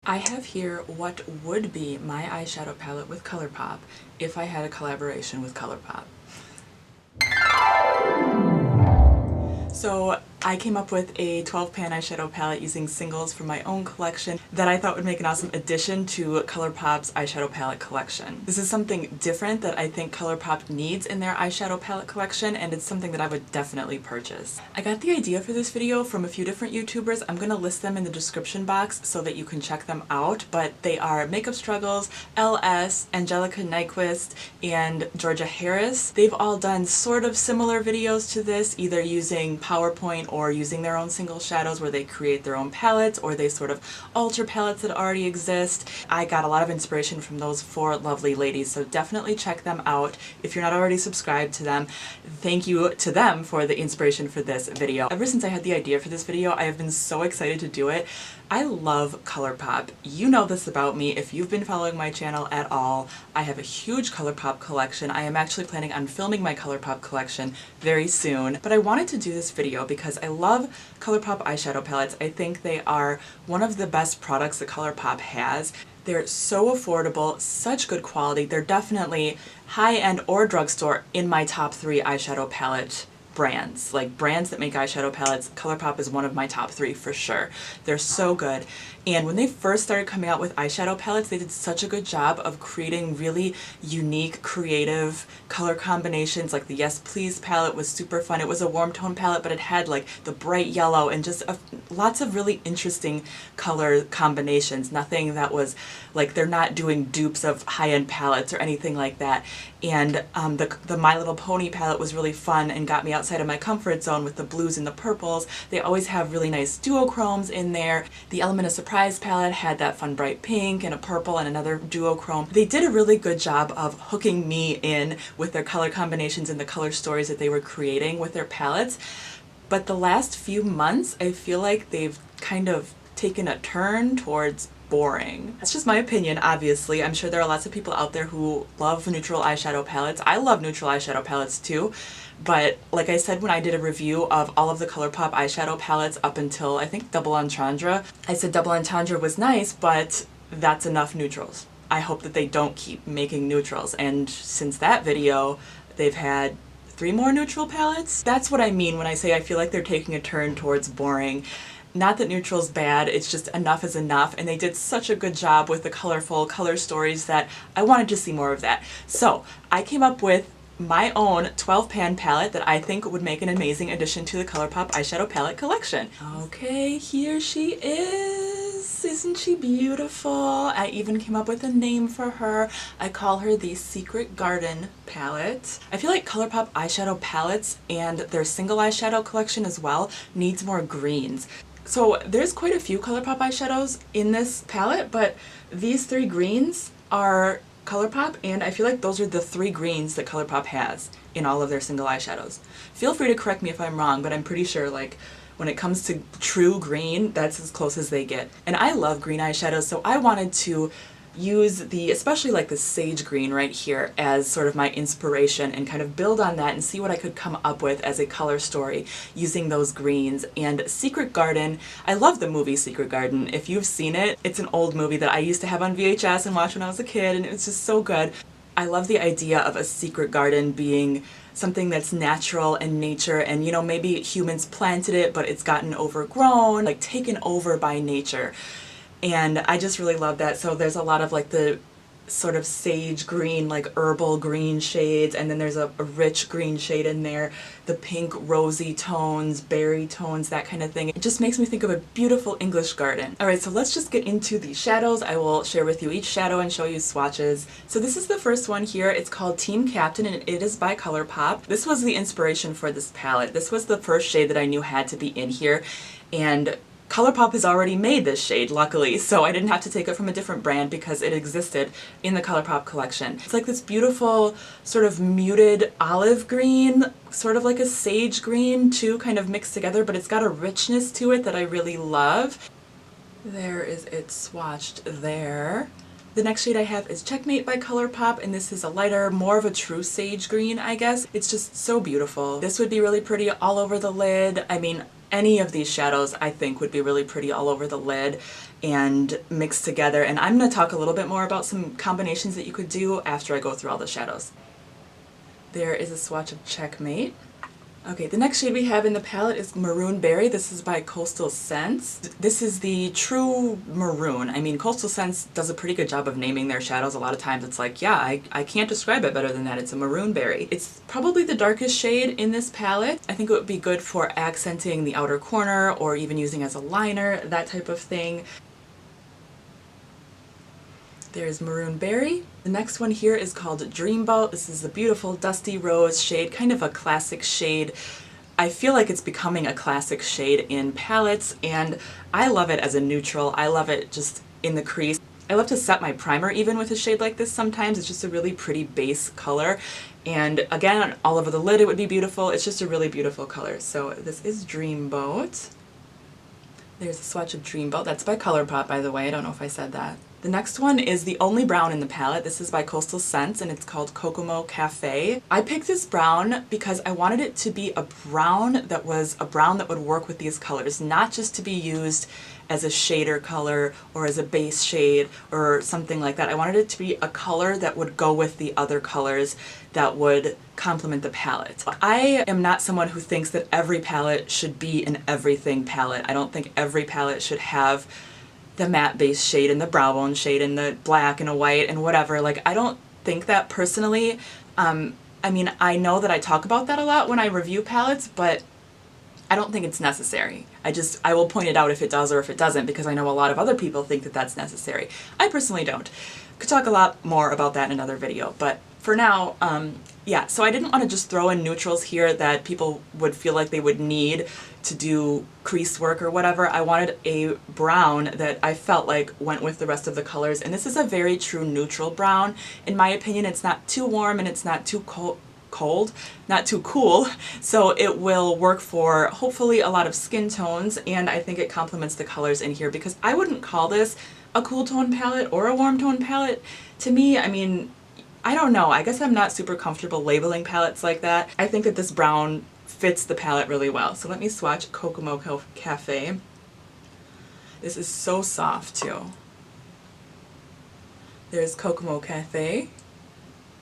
I have here what would be my eyeshadow palette with ColourPop if I had a collaboration with ColourPop. So I came up with a 12-pan eyeshadow palette using singles from my own collection that I thought would make an awesome addition to ColourPop's eyeshadow palette collection. This is something different that I think ColourPop needs in their eyeshadow palette collection, and it's something that I would definitely purchase. I got the idea for this video from a few different YouTubers. I'm going to list them in the description box so that you can check them out, but they are Makeup Struggles, Elle S, Angelica Nyquist, and Georgie Harris. They've all done sort of similar videos to this, either using PowerPoint or using their own single shadows where they create their own palettes, or they sort of alter palettes that already exist. I got a lot of inspiration from those four lovely ladies, so definitely check them out if you're not already subscribed to them. Thank you to them for the inspiration for this video. Ever since I had the idea for this video, I have been so excited to do it. I love ColourPop. You know this about me if you've been following my channel at all. I have a huge ColourPop collection. I am actually planning on filming my ColourPop collection very soon, but I wanted to do this video because I love ColourPop eyeshadow palettes. I think they are one of the best products that ColourPop has. They're so affordable, such good quality. They're definitely high-end or drugstore in my top 3 eyeshadow palette brands. Like brands that make eyeshadow palettes, ColourPop is one of my top 3 for sure. They're so good. And when they first started coming out with eyeshadow palettes, they did such a good job of creating really unique, creative color combinations. Like the Yes Please palette was super fun. It was a warm tone palette, but it had like the bright yellow and just lots of really interesting color combinations. Nothing that was like, they're not doing dupes of high-end palettes or anything like that. And the My Little Pony palette was really fun and got me outside of my comfort zone with the blues and the purples. They always have really nice duochromes in there. The Element of Surprise palette had that fun bright pink and a purple and another duochrome. They did a really good job of hooking me in with their color combinations and the color stories that they were creating with their palettes. But the last few months, I feel like they've kind of taken a turn towards boring. That's just my opinion, obviously. I'm sure there are lots of people out there who love neutral eyeshadow palettes. I love neutral eyeshadow palettes too, but like I said when I did a review of all of the ColourPop eyeshadow palettes up until I think Double Entendre, I said Double Entendre was nice, but that's enough neutrals. I hope that they don't keep making neutrals, and since that video, they've had 3 more neutral palettes. That's what I mean when I say I feel like they're taking a turn towards boring. Not that neutral's bad, it's just enough is enough, and they did such a good job with the colorful color stories that I wanted to see more of that. So I came up with my own 12-pan palette that I think would make an amazing addition to the ColourPop eyeshadow palette collection. Okay, here she is. Isn't she beautiful? I even came up with a name for her. I call her the Secret Garden palette. I feel like ColourPop eyeshadow palettes and their single eyeshadow collection as well needs more greens. So there's quite a few ColourPop eyeshadows in this palette, but these 3 greens are ColourPop, and I feel like those are the 3 greens that ColourPop has in all of their single eyeshadows. Feel free to correct me if I'm wrong, but I'm pretty sure like when it comes to true green, that's as close as they get. And I love green eyeshadows, so I wanted to use especially like the sage green right here as sort of my inspiration and kind of build on that and see what I could come up with as a color story using those greens. And Secret Garden, I love the movie Secret Garden. If you've seen it, it's an old movie that I used to have on VHS and watch when I was a kid, and it was just so good. I love the idea of a secret garden being something that's natural and nature, and you know, maybe humans planted it but it's gotten overgrown, like taken over by nature. And I just really love that. So there's a lot of like the sort of sage green, like herbal green shades, and then there's a rich green shade in there, the pink rosy tones, berry tones, that kind of thing. It just makes me think of a beautiful English garden. Alright, so let's just get into the shadows. I will share with you each shadow and show you swatches. So this is the first one here. It's called Team Captain, and it is by ColourPop. This was the inspiration for this palette. This was the first shade that I knew had to be in here, and ColourPop has already made this shade, luckily, so I didn't have to take it from a different brand because it existed in the ColourPop collection. It's like this beautiful sort of muted olive green, sort of like a sage green too, kind of mixed together, but it's got a richness to it that I really love. There is it swatched there. The next shade I have is Checkmate by ColourPop, and this is a lighter, more of a true sage green, I guess. It's just so beautiful. This would be really pretty all over the lid. I mean, any of these shadows I think would be really pretty all over the lid and mixed together. And I'm going to talk a little bit more about some combinations that you could do after I go through all the shadows. There is a swatch of Checkmate. Okay, the next shade we have in the palette is Maroon Berry. This is by Coastal Scents. This is the true maroon. I mean, Coastal Scents does a pretty good job of naming their shadows. A lot of times it's like, yeah, I can't describe it better than that. It's a maroon berry. It's probably the darkest shade in this palette. I think it would be good for accenting the outer corner or even using as a liner, that type of thing. There's Maroon Berry. The next one here is called Dreamboat. This is a beautiful dusty rose shade, kind of a classic shade. I feel like it's becoming a classic shade in palettes, and I love it as a neutral. I love it just in the crease. I love to set my primer even with a shade like this sometimes. It's just a really pretty base color. And again, all over the lid it would be beautiful. It's just a really beautiful color. So this is Dreamboat. There's a swatch of Dreamboat. That's by ColourPop, by the way. I don't know if I said that. The next one is the only brown in the palette. This is by Coastal Scents and it's called Kokomo Cafe. I picked this brown because I wanted it to be a brown that would work with these colors, not just to be used as a shader color or as a base shade or something like that. I wanted it to be a color that would go with the other colors that would complement the palette. I am not someone who thinks that every palette should be an everything palette. I don't think every palette should have the matte base shade and the brow bone shade and the black and a white and whatever. Like, I don't think that personally. I mean, I know that I talk about that a lot when I review palettes, but I don't think it's necessary. I will point it out if it does or if it doesn't, because I know a lot of other people think that that's necessary. I personally don't. Could talk a lot more about that in another video, but for now, yeah, so I didn't want to just throw in neutrals here that people would feel like they would need to do crease work or whatever. I wanted a brown that I felt like went with the rest of the colors, and this is a very true neutral brown. In my opinion, it's not too warm and it's not too cold, not too cool, so it will work for hopefully a lot of skin tones, and I think it complements the colors in here because I wouldn't call this a cool tone palette or a warm tone palette. To me, I mean, I don't know, I guess I'm not super comfortable labeling palettes like that. I think that this brown fits the palette really well. So let me swatch Kokomo Cafe. This is so soft too. There's Kokomo Cafe.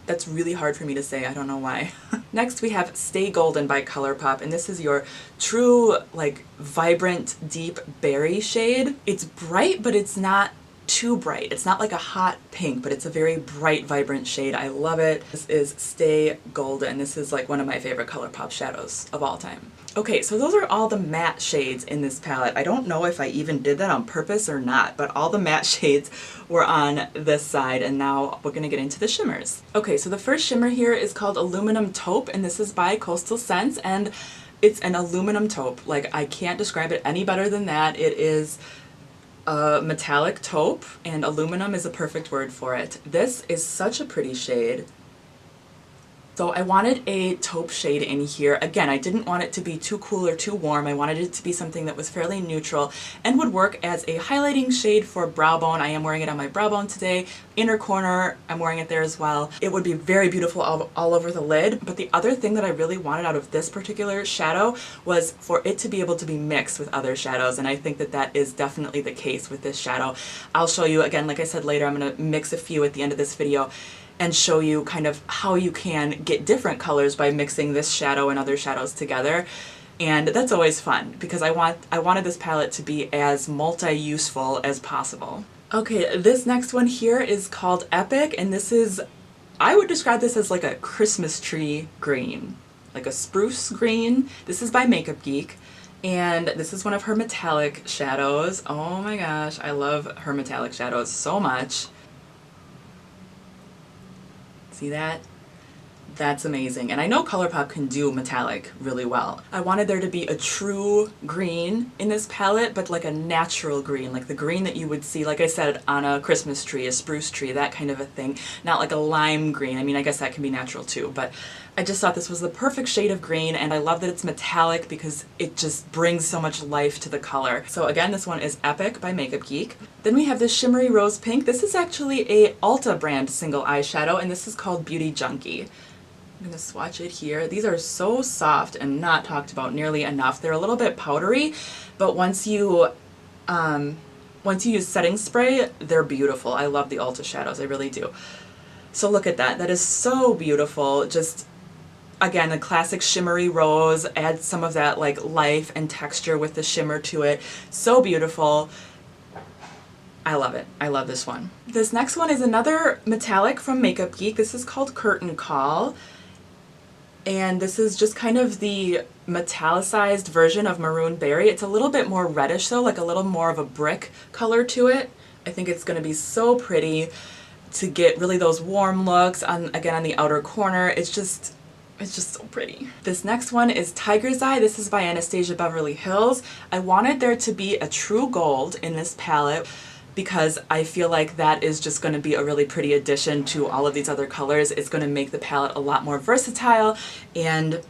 That's really hard for me to say, I don't know why. Next we have Stay Golden by ColourPop, and this is your true, like, vibrant, deep berry shade. It's bright, but it's not too bright. It's not like a hot pink, but it's a very bright, vibrant shade. I love it. This is Stay Golden. This is like one of my favorite ColourPop shadows of all time. Okay, so those are all the matte shades in this palette. I don't know if I even did that on purpose or not, but all the matte shades were on this side, and now we're gonna get into the shimmers. Okay, so the first shimmer here is called Aluminum Taupe, and this is by Coastal Scents, and it's an aluminum taupe. Like, I can't describe it any better than that. It is a metallic taupe, and aluminum is a perfect word for it. This is such a pretty shade. So I wanted a taupe shade in here. Again, I didn't want it to be too cool or too warm. I wanted it to be something that was fairly neutral and would work as a highlighting shade for brow bone. I am wearing it on my brow bone today. Inner corner, I'm wearing it there as well. It would be very beautiful all over the lid. But the other thing that I really wanted out of this particular shadow was for it to be able to be mixed with other shadows. And I think that that is definitely the case with this shadow. I'll show you, again, like I said later, I'm gonna mix a few at the end of this video and show you kind of how you can get different colors by mixing this shadow and other shadows together. And that's always fun because I wanted this palette to be as multi-useful as possible. Okay, this next one here is called Epic, and this is, I would describe this as like a Christmas tree green, like a spruce green. This is by Makeup Geek, and this is one of her metallic shadows. Oh my gosh, I love her metallic shadows so much. See that? That's amazing. And I know ColourPop can do metallic really well. I wanted there to be a true green in this palette, but like a natural green, like the green that you would see, like I said, on a Christmas tree, a spruce tree, that kind of a thing. Not like a lime green. I mean, I guess that can be natural too, but I just thought this was the perfect shade of green, and I love that it's metallic because it just brings so much life to the color. So again, this one is Epic by Makeup Geek. Then we have this shimmery rose pink. This is actually a Ulta brand single eyeshadow, and this is called Beauty Junkie. I'm gonna swatch it here. These are so soft and not talked about nearly enough. They're a little bit powdery, but once you use setting spray, they're beautiful. I love the Ulta shadows, I really do. So look at that. That is so beautiful. Just, again, a classic shimmery rose. Add some of that like life and texture with the shimmer to it. So beautiful. I love it. I love this one. This next one is another metallic from Makeup Geek. This is called Curtain Call. And this is just kind of the metallicized version of Maroon Berry. It's a little bit more reddish though, like a little more of a brick color to it. I think it's going to be so pretty to get really those warm looks on, again, on the outer corner. It's just so pretty. This next one is Tiger's Eye. This is by Anastasia Beverly Hills. I wanted there to be a true gold in this palette because I feel like that is just going to be a really pretty addition to all of these other colors. It's going to make the palette a lot more versatile, and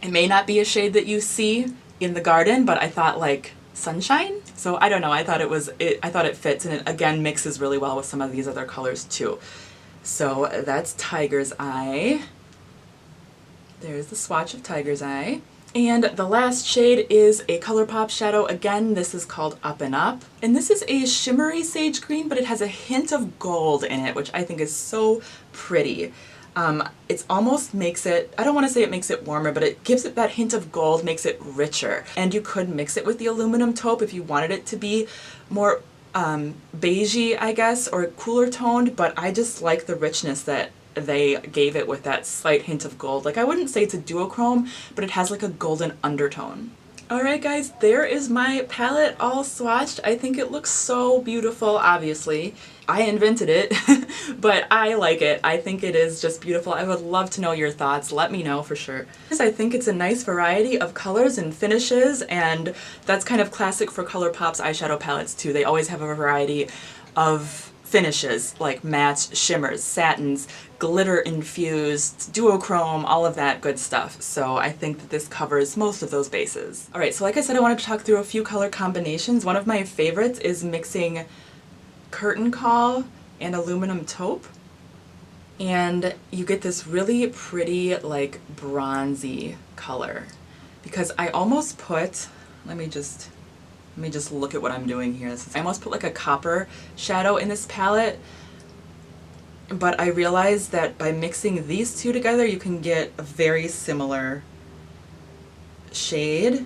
it may not be a shade that you see in the garden, but I thought like sunshine. So I don't know, I thought it fits, and it again mixes really well with some of these other colors too. So that's Tiger's Eye. There's the swatch of Tiger's Eye. And the last shade is a ColourPop shadow. Again, this is called Up and Up. And this is a shimmery sage green, but it has a hint of gold in it, which I think is so pretty. It almost makes it, I don't want to say it makes it warmer, but it gives it that hint of gold, makes it richer. And you could mix it with the aluminum taupe if you wanted it to be more beigey, I guess, or cooler toned, but I just like the richness that they gave it with that slight hint of gold. Like, I wouldn't say it's a duochrome, but it has like a golden undertone. Alright guys, there is my palette all swatched. I think it looks so beautiful, obviously. I invented it, but I like it. I think it is just beautiful. I would love to know your thoughts. Let me know for sure. I think it's a nice variety of colors and finishes, and that's kind of classic for ColourPop's eyeshadow palettes too. They always have a variety of finishes like mattes, shimmers, satins, glitter infused, duochrome, all of that good stuff. So I think that this covers most of those bases. Alright, so like I said, I wanted to talk through a few color combinations. One of my favorites is mixing Curtain Call and aluminum taupe. And you get this really pretty, like, bronzy color. Because I almost put, let me just look at what I'm doing here. I almost put like a copper shadow in this palette, but I realized that by mixing these two together, you can get a very similar shade.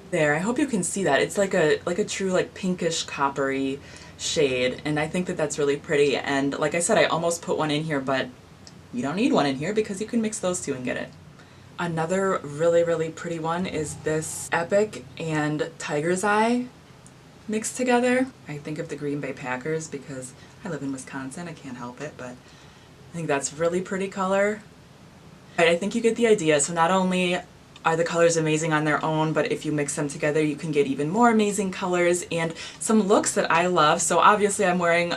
There, I hope you can see that. It's like a true like pinkish coppery shade, and I think that that's really pretty. And like I said, I almost put one in here, but you don't need one in here because you can mix those two and get it. Another really, really pretty one is this Epic and Tiger's Eye mixed together. I think of the Green Bay Packers because I live in Wisconsin, I can't help it, but I think that's really pretty color. I think you get the idea. So not only are the colors amazing on their own, but if you mix them together, you can get even more amazing colors and some looks that I love. So obviously I'm wearing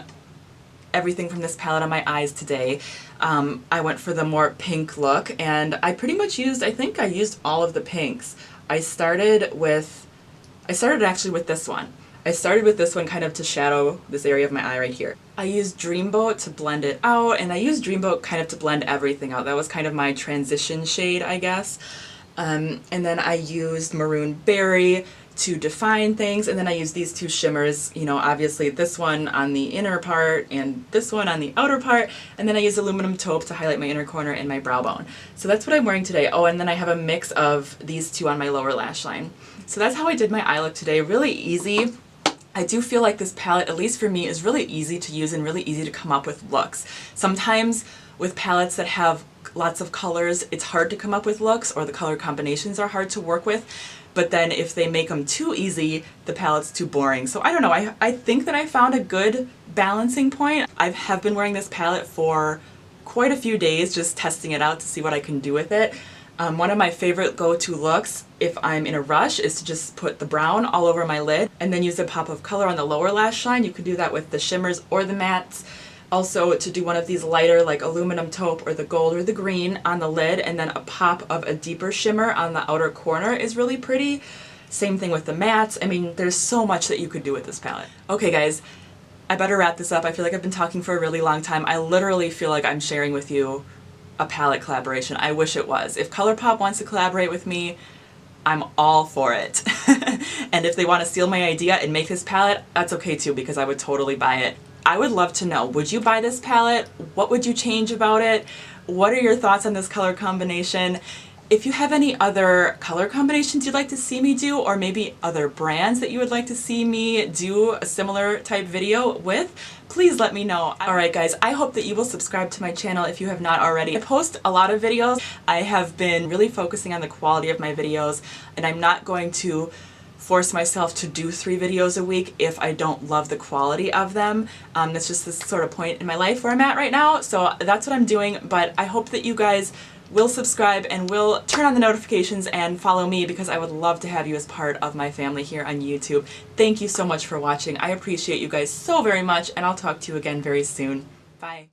everything from this palette on my eyes today. I went for the more pink look, and I pretty much used, I think I used all of the pinks. I started actually with this one. I started with this one kind of to shadow this area of my eye right here. I used Dreamboat to blend it out, and I used Dreamboat kind of to blend everything out. That was kind of my transition shade, I guess. And then I used Maroon Berry to define things, and then I used these two shimmers, you know, obviously this one on the inner part and this one on the outer part, and then I used aluminum taupe to highlight my inner corner and my brow bone. So that's what I'm wearing today. Oh, and then I have a mix of these two on my lower lash line. So that's how I did my eye look today. Really easy. I do feel like this palette, at least for me, is really easy to use and really easy to come up with looks. Sometimes with palettes that have lots of colors, it's hard to come up with looks, or the color combinations are hard to work with. But then if they make them too easy, the palette's too boring. So I don't know, I think that I found a good balancing point. I have been wearing this palette for quite a few days, just testing it out to see what I can do with it. One of my favorite go-to looks, if I'm in a rush, is to just put the brown all over my lid and then use a pop of color on the lower lash line. You can do that with the shimmers or the mattes. Also, to do one of these lighter, like aluminum taupe or the gold or the green on the lid, and then a pop of a deeper shimmer on the outer corner is really pretty. Same thing with the mattes. I mean, there's so much that you could do with this palette. Okay guys, I better wrap this up. I feel like I've been talking for a really long time. I literally feel like I'm sharing with you a palette collaboration. I wish it was. If ColourPop wants to collaborate with me, I'm all for it. And if they want to steal my idea and make this palette, that's okay too, because I would totally buy it. I would love to know, would you buy this palette? What would you change about it? What are your thoughts on this color combination? If you have any other color combinations you'd like to see me do, or maybe other brands that you would like to see me do a similar type video with, please let me know. Alright guys, I hope that you will subscribe to my channel if you have not already. I post a lot of videos. I have been really focusing on the quality of my videos, and I'm not going to force myself to do 3 videos a week if I don't love the quality of them. That's just this sort of point in my life where I'm at right now, so that's what I'm doing. But I hope that you guys will subscribe and will turn on the notifications and follow me, because I would love to have you as part of my family here on YouTube. Thank you so much for watching. I appreciate you guys so very much, and I'll talk to you again very soon. Bye.